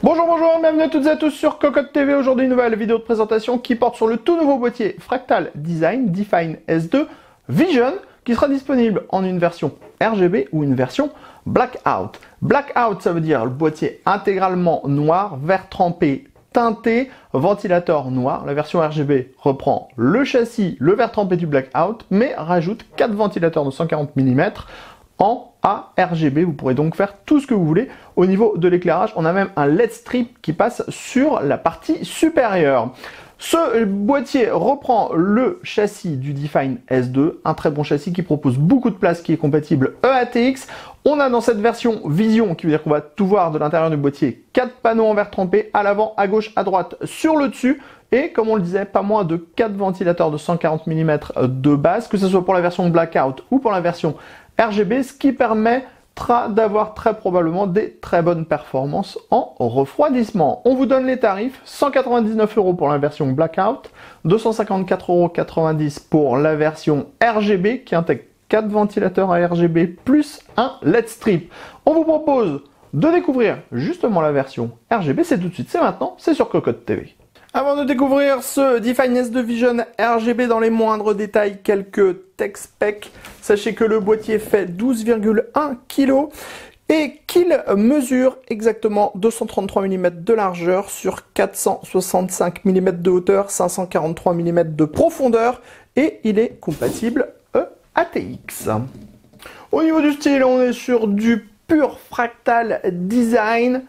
Bonjour, bonjour, bienvenue à toutes et à tous sur Cocotte TV. Aujourd'hui, une nouvelle vidéo de présentation qui porte sur le tout nouveau boîtier Fractal Design Define S2 Vision qui sera disponible en une version RGB ou une version Blackout. Blackout, ça veut dire le boîtier intégralement noir, vert trempé, teinté, ventilateur noir. La version RGB reprend le châssis, le vert trempé du Blackout, mais rajoute 4 ventilateurs de 140 mm en ARGB. Vous pourrez donc faire tout ce que vous voulez. Au niveau de l'éclairage, on a même un LED strip qui passe sur la partie supérieure. Ce boîtier reprend le châssis du Define S2, un très bon châssis qui propose beaucoup de place, qui est compatible EATX. On a dans cette version Vision, qui veut dire qu'on va tout voir de l'intérieur du boîtier, 4 panneaux en verre trempé, à l'avant, à gauche, à droite, sur le dessus. Et comme on le disait, pas moins de 4 ventilateurs de 140 mm de base, que ce soit pour la version Blackout ou pour la version RGB, ce qui permettra d'avoir très probablement des très bonnes performances en refroidissement. On vous donne les tarifs, 199 € pour la version Blackout, 254,90 € pour la version RGB qui intègre 4 ventilateurs à RGB plus un LED strip. On vous propose de découvrir justement la version RGB, c'est tout de suite, c'est maintenant, c'est sur Cocotte TV. Avant de découvrir ce Define S2 Vision RGB dans les moindres détails, quelques tech specs. Sachez que le boîtier fait 12,1 kg et qu'il mesure exactement 233 mm de largeur sur 465 mm de hauteur, 543 mm de profondeur et il est compatible EATX. Au niveau du style, on est sur du pur Fractal Design.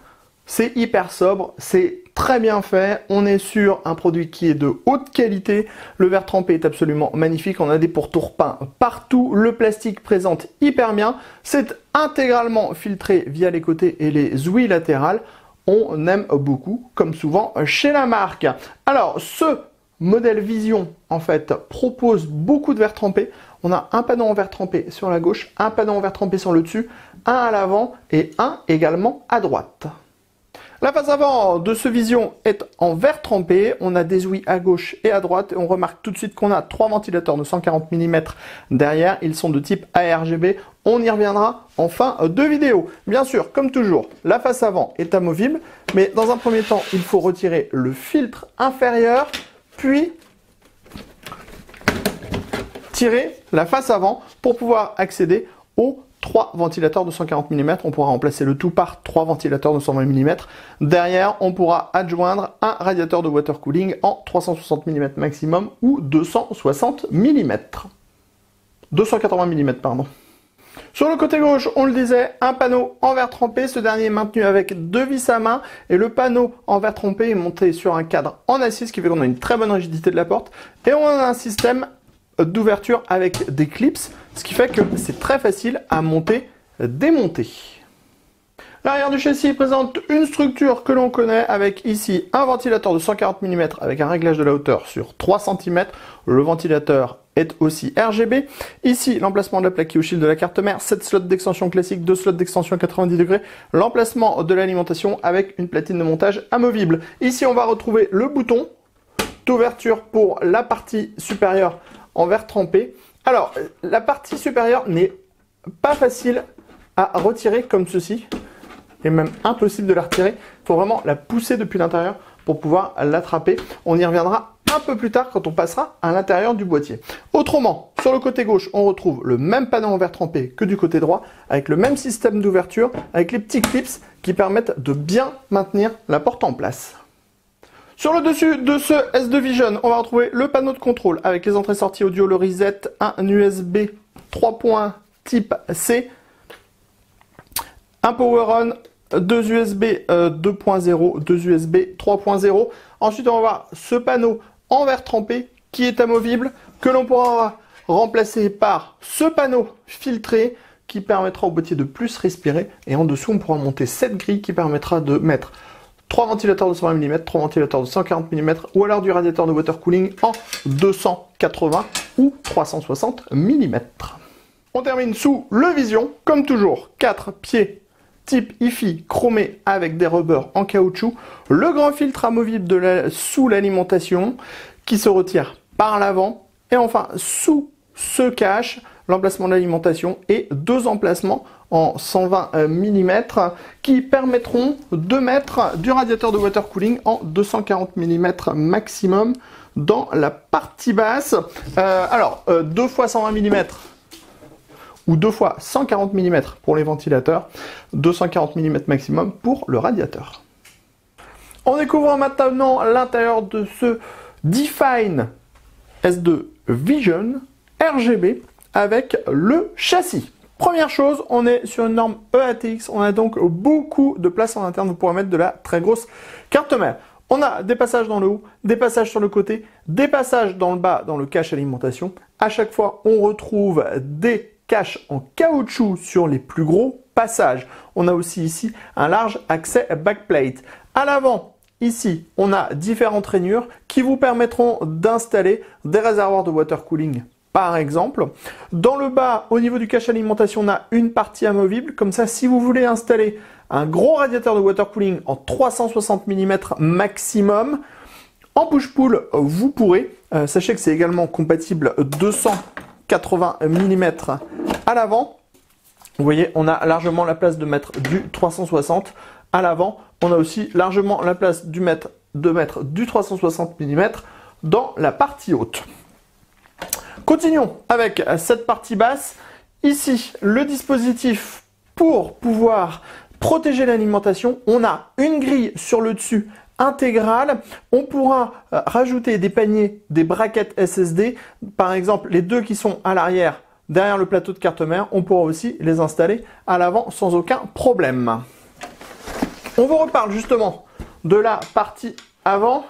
C'est hyper sobre, c'est très bien fait, on est sur un produit qui est de haute qualité, le verre trempé est absolument magnifique, on a des pourtours peints partout, le plastique présente hyper bien, c'est intégralement filtré via les côtés et les ouïes latérales, on aime beaucoup, comme souvent chez la marque. Alors, ce modèle Vision, en fait, propose beaucoup de verre trempé. On a un panneau en verre trempé sur la gauche, un panneau en verre trempé sur le dessus, un à l'avant et un également à droite. La face avant de ce Vision est en verre trempé, on a des ouïes à gauche et à droite et on remarque tout de suite qu'on a 3 ventilateurs de 140 mm derrière, ils sont de type ARGB, on y reviendra en fin de vidéo. Bien sûr, comme toujours, la face avant est amovible, mais dans un premier temps, il faut retirer le filtre inférieur, puis tirer la face avant pour pouvoir accéder aux 3 ventilateurs de 140 mm, on pourra remplacer le tout par 3 ventilateurs de 120 mm. Derrière, on pourra adjoindre un radiateur de water cooling en 360 mm maximum ou 260 mm. 280 mm, pardon. Sur le côté gauche, on le disait, un panneau en verre trempé, ce dernier est maintenu avec 2 vis à main et le panneau en verre trempé est monté sur un cadre en acier, ce qui fait qu'on a une très bonne rigidité de la porte et on a un système d'ouverture avec des clips, ce qui fait que c'est très facile à monter, démonter. L'arrière du châssis présente une structure que l'on connaît avec ici un ventilateur de 140 mm avec un réglage de la hauteur sur 3 cm. Le ventilateur est aussi RGB. Ici, l'emplacement de la plaque qui oscille de la carte mère, 7 slots d'extension classique, 2 slots d'extension 90 degrés, l'emplacement de l'alimentation avec une platine de montage amovible. Ici, on va retrouver le bouton d'ouverture pour la partie supérieure en verre trempé. Alors, la partie supérieure n'est pas facile à retirer comme ceci. Il est même impossible de la retirer. Il faut vraiment la pousser depuis l'intérieur pour pouvoir l'attraper. On y reviendra un peu plus tard quand on passera à l'intérieur du boîtier. Autrement, sur le côté gauche, on retrouve le même panneau en verre trempé que du côté droit, avec le même système d'ouverture, avec les petits clips qui permettent de bien maintenir la porte en place. Sur le dessus de ce S2 Vision, on va retrouver le panneau de contrôle avec les entrées-sorties audio, le reset, un USB 3 points type C, un power on, 2 USB 2.0, 2 USB 3.0. Ensuite, on va voir ce panneau en verre trempé qui est amovible, que l'on pourra remplacer par ce panneau filtré qui permettra au boîtier de plus respirer. Et en dessous, on pourra monter cette grille qui permettra de mettre 3 ventilateurs de 120 mm, 3 ventilateurs de 140 mm ou alors du radiateur de water cooling en 280 ou 360 mm. On termine sous le Vision, comme toujours, 4 pieds type IFI chromé avec des rubbers en caoutchouc, le grand filtre amovible sous l'alimentation qui se retire par l'avant et enfin sous se cache l'emplacement de l'alimentation et 2 emplacements en 120 mm qui permettront de mettre du radiateur de water cooling en 240 mm maximum dans la partie basse. 2 fois 120 mm ou 2 fois 140 mm pour les ventilateurs, 240 mm maximum pour le radiateur. On découvre maintenant l'intérieur de ce Define S2 Vision RGB avec le châssis. Première chose, on est sur une norme EATX, on a donc beaucoup de place en interne, vous pourrez mettre de la très grosse carte mère. On a des passages dans le haut, des passages sur le côté, des passages dans le bas dans le cache alimentation. À chaque fois, on retrouve des caches en caoutchouc sur les plus gros passages. On a aussi ici un large accès backplate. À l'avant, ici, on a différentes rainures qui vous permettront d'installer des réservoirs de water cooling par exemple. Dans le bas, au niveau du cache alimentation, on a une partie amovible. Comme ça, si vous voulez installer un gros radiateur de water cooling en 360 mm maximum, en push-pull, vous pourrez. Sachez que c'est également compatible 280 mm à l'avant. Vous voyez, on a largement la place de mettre du 360 à l'avant. On a aussi largement la place de mettre du 360 mm dans la partie haute. Continuons avec cette partie basse. Ici, le dispositif pour pouvoir protéger l'alimentation. On a une grille sur le dessus intégrale. On pourra rajouter des paniers, des braquettes SSD. Par exemple, les 2 qui sont à l'arrière, derrière le plateau de carte mère, on pourra aussi les installer à l'avant sans aucun problème. On vous reparle justement de la partie avant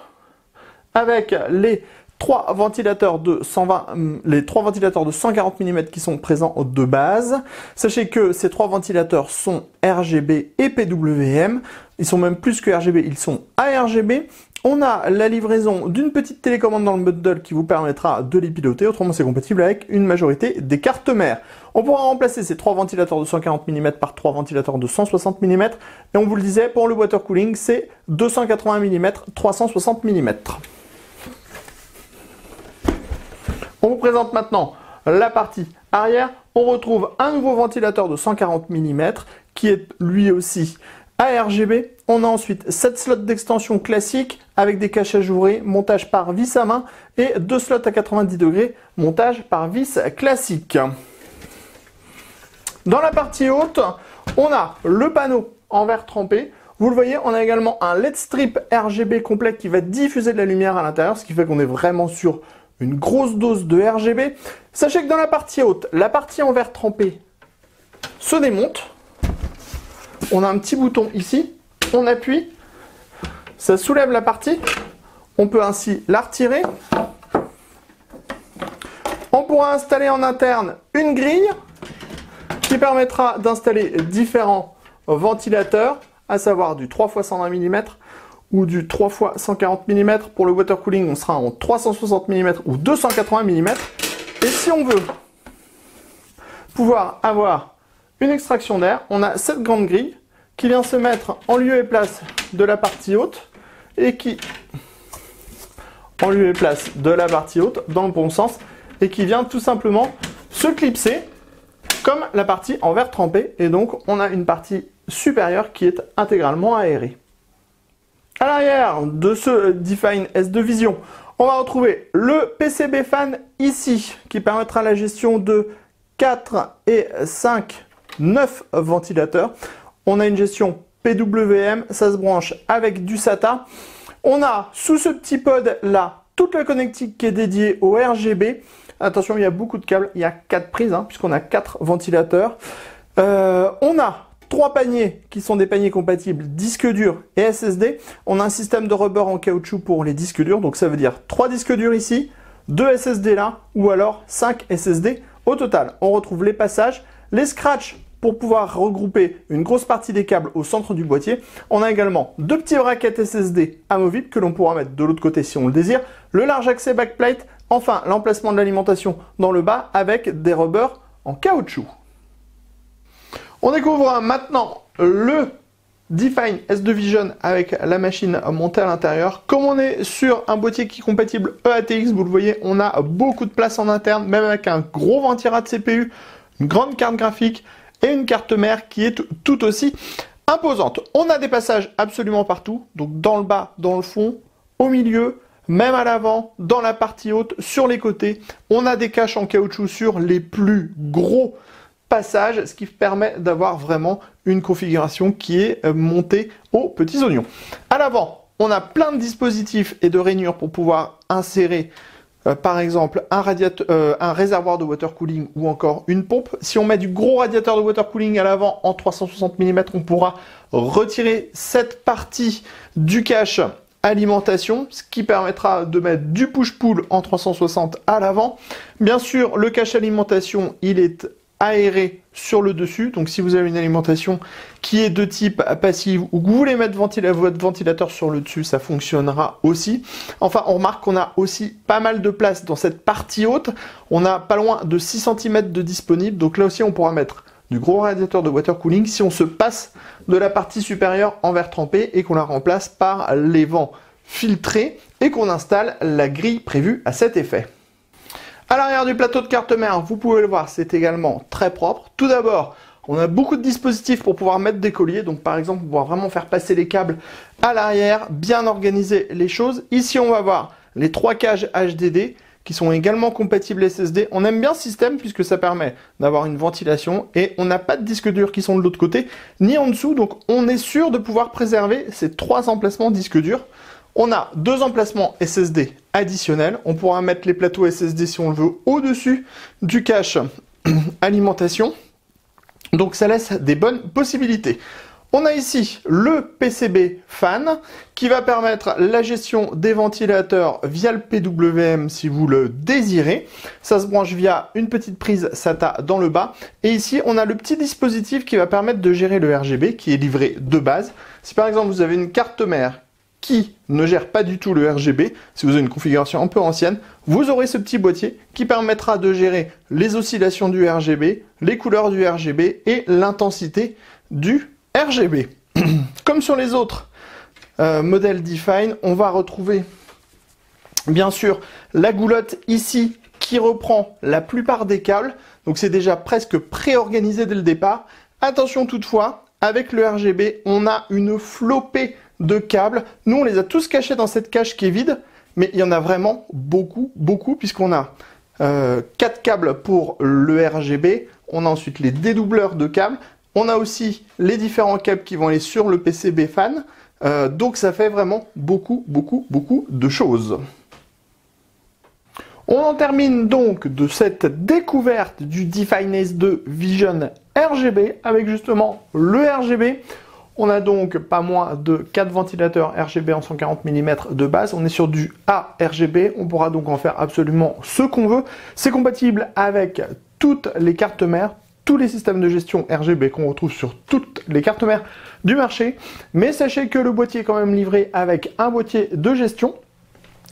avec les 3 ventilateurs de 140 mm qui sont présents de base. Sachez que ces 3 ventilateurs sont RGB et PWM. Ils sont même plus que RGB, ils sont ARGB. On a la livraison d'une petite télécommande dans le bundle qui vous permettra de les piloter. Autrement, c'est compatible avec une majorité des cartes mères. On pourra remplacer ces 3 ventilateurs de 140 mm par 3 ventilateurs de 160 mm. Et on vous le disait, pour le water cooling, c'est 280 mm, 360 mm. On vous présente maintenant la partie arrière. On retrouve un nouveau ventilateur de 140 mm qui est lui aussi ARGB. On a ensuite 7 slots d'extension classiques avec des cachages ouvrés, montage par vis à main et 2 slots à 90 degrés, montage par vis classique. Dans la partie haute, on a le panneau en verre trempé. Vous le voyez, on a également un LED strip RGB complet qui va diffuser de la lumière à l'intérieur, ce qui fait qu'on est vraiment sur une grosse dose de RGB. Sachez que dans la partie haute, la partie en verre trempé se démonte. On a un petit bouton ici, on appuie, ça soulève la partie. On peut ainsi la retirer. On pourra installer en interne une grille qui permettra d'installer différents ventilateurs, à savoir du 3 x 120 mm ou du 3 x 140 mm. Pour le water cooling, on sera en 360 mm ou 280 mm. Et si on veut pouvoir avoir une extraction d'air, on a cette grande grille qui vient se mettre en lieu et place de la partie haute et qui, en lieu et place de la partie haute, dans le bon sens, et qui vient tout simplement se clipser comme la partie en verre trempé. Et donc, on a une partie supérieure qui est intégralement aérée. À l'arrière de ce Define S2 Vision, on va retrouver le PCB fan ici, qui permettra la gestion de 4 et 5, 9 ventilateurs. On a une gestion PWM, ça se branche avec du SATA. On a sous ce petit pod là, toute la connectique qui est dédiée au RGB. Attention, il y a beaucoup de câbles, il y a 4 prises, puisqu'on a 4 ventilateurs. On a 3 paniers qui sont des paniers compatibles disques durs et SSD. On a un système de rubber en caoutchouc pour les disques durs, donc ça veut dire 3 disques durs ici, 2 SSD là, ou alors 5 SSD au total. On retrouve les passages, les scratchs pour pouvoir regrouper une grosse partie des câbles au centre du boîtier. On a également 2 petits brackets SSD amovibles que l'on pourra mettre de l'autre côté si on le désire, le large accès backplate, enfin l'emplacement de l'alimentation dans le bas avec des rubbers en caoutchouc. On découvre maintenant le Define S2 Vision avec la machine montée à l'intérieur. Comme on est sur un boîtier qui est compatible EATX, vous le voyez, on a beaucoup de place en interne, même avec un gros ventira de CPU, une grande carte graphique et une carte mère qui est tout aussi imposante. On a des passages absolument partout, donc dans le bas, dans le fond, au milieu, même à l'avant, dans la partie haute, sur les côtés. On a des caches en caoutchouc sur les plus gros passages, ce qui permet d'avoir vraiment une configuration qui est montée aux petits oignons. À l'avant, on a plein de dispositifs et de rainures pour pouvoir insérer par exemple un réservoir de water cooling ou encore une pompe. Si on met du gros radiateur de water cooling à l'avant en 360 mm, on pourra retirer cette partie du cache alimentation, ce qui permettra de mettre du push-pull en 360 à l'avant. Bien sûr, le cache alimentation, il est aéré sur le dessus, donc si vous avez une alimentation qui est de type passive ou que vous voulez mettre votre ventilateur sur le dessus, ça fonctionnera aussi. Enfin, on remarque qu'on a aussi pas mal de place dans cette partie haute. On a pas loin de 6 cm de disponible, donc là aussi on pourra mettre du gros radiateur de water cooling si on se passe de la partie supérieure en verre trempé et qu'on la remplace par les vents filtrés et qu'on installe la grille prévue à cet effet. À l'arrière du plateau de carte mère, vous pouvez le voir, c'est également très propre. Tout d'abord, on a beaucoup de dispositifs pour pouvoir mettre des colliers. Donc par exemple, pour pouvoir vraiment faire passer les câbles à l'arrière, bien organiser les choses. Ici, on va voir les 3 cages HDD qui sont également compatibles SSD. On aime bien ce système puisque ça permet d'avoir une ventilation et on n'a pas de disques durs qui sont de l'autre côté ni en dessous. Donc on est sûr de pouvoir préserver ces 3 emplacements disques durs. On a 2 emplacements SSD additionnels. On pourra mettre les plateaux SSD si on le veut au-dessus du cache alimentation. Donc ça laisse des bonnes possibilités. On a ici le PCB fan qui va permettre la gestion des ventilateurs via le PWM si vous le désirez. Ça se branche via une petite prise SATA dans le bas. Et ici, on a le petit dispositif qui va permettre de gérer le RGB qui est livré de base. Si par exemple vous avez une carte mère qui ne gère pas du tout le RGB, si vous avez une configuration un peu ancienne, vous aurez ce petit boîtier qui permettra de gérer les oscillations du RGB, les couleurs du RGB et l'intensité du RGB. Comme sur les autres modèles Define, on va retrouver bien sûr la goulotte ici qui reprend la plupart des câbles, donc c'est déjà presque préorganisé dès le départ. Attention toutefois, avec le RGB, on a une flopée de câbles. Nous, on les a tous cachés dans cette cache qui est vide, mais il y en a vraiment beaucoup, puisqu'on a 4 câbles pour le RGB. On a ensuite les dédoubleurs de câbles. On a aussi les différents câbles qui vont aller sur le PCB fan. Donc, ça fait vraiment beaucoup de choses. On en termine donc de cette découverte du Define S2 Vision RGB avec justement le RGB. On a donc pas moins de 4 ventilateurs RGB en 140 mm de base. On est sur du ARGB. On pourra donc en faire absolument ce qu'on veut. C'est compatible avec toutes les cartes mères, tous les systèmes de gestion RGB qu'on retrouve sur toutes les cartes mères du marché. Mais sachez que le boîtier est quand même livré avec un boîtier de gestion.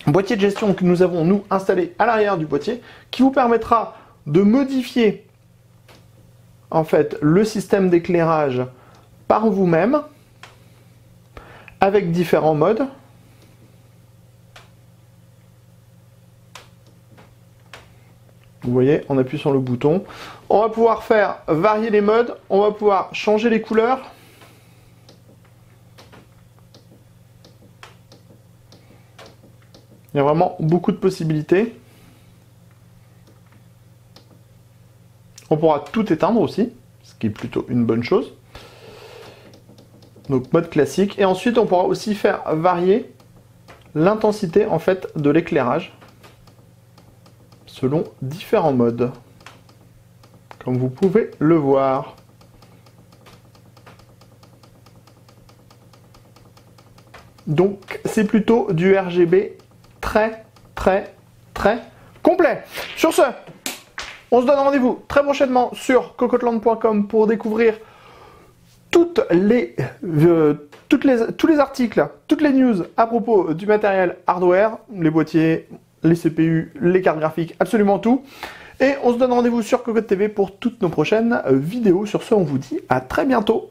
Un boîtier de gestion que nous avons, nous, installé à l'arrière du boîtier, qui vous permettra de modifier en fait le système d'éclairage par vous-même, avec différents modes. Vous voyez, on appuie sur le bouton. On va pouvoir faire varier les modes, on va pouvoir changer les couleurs. Il y a vraiment beaucoup de possibilités. On pourra tout éteindre aussi, ce qui est plutôt une bonne chose. Donc mode classique. Et ensuite, on pourra aussi faire varier l'intensité en fait de l'éclairage selon différents modes, comme vous pouvez le voir. Donc c'est plutôt du RGB très complet. Sur ce, on se donne rendez-vous très prochainement sur cocotland.com pour découvrir tous les articles, toutes les news à propos du matériel hardware, les boîtiers, les CPU, les cartes graphiques, absolument tout. Et on se donne rendez-vous sur Cocotte TV pour toutes nos prochaines vidéos. Sur ce, on vous dit à très bientôt.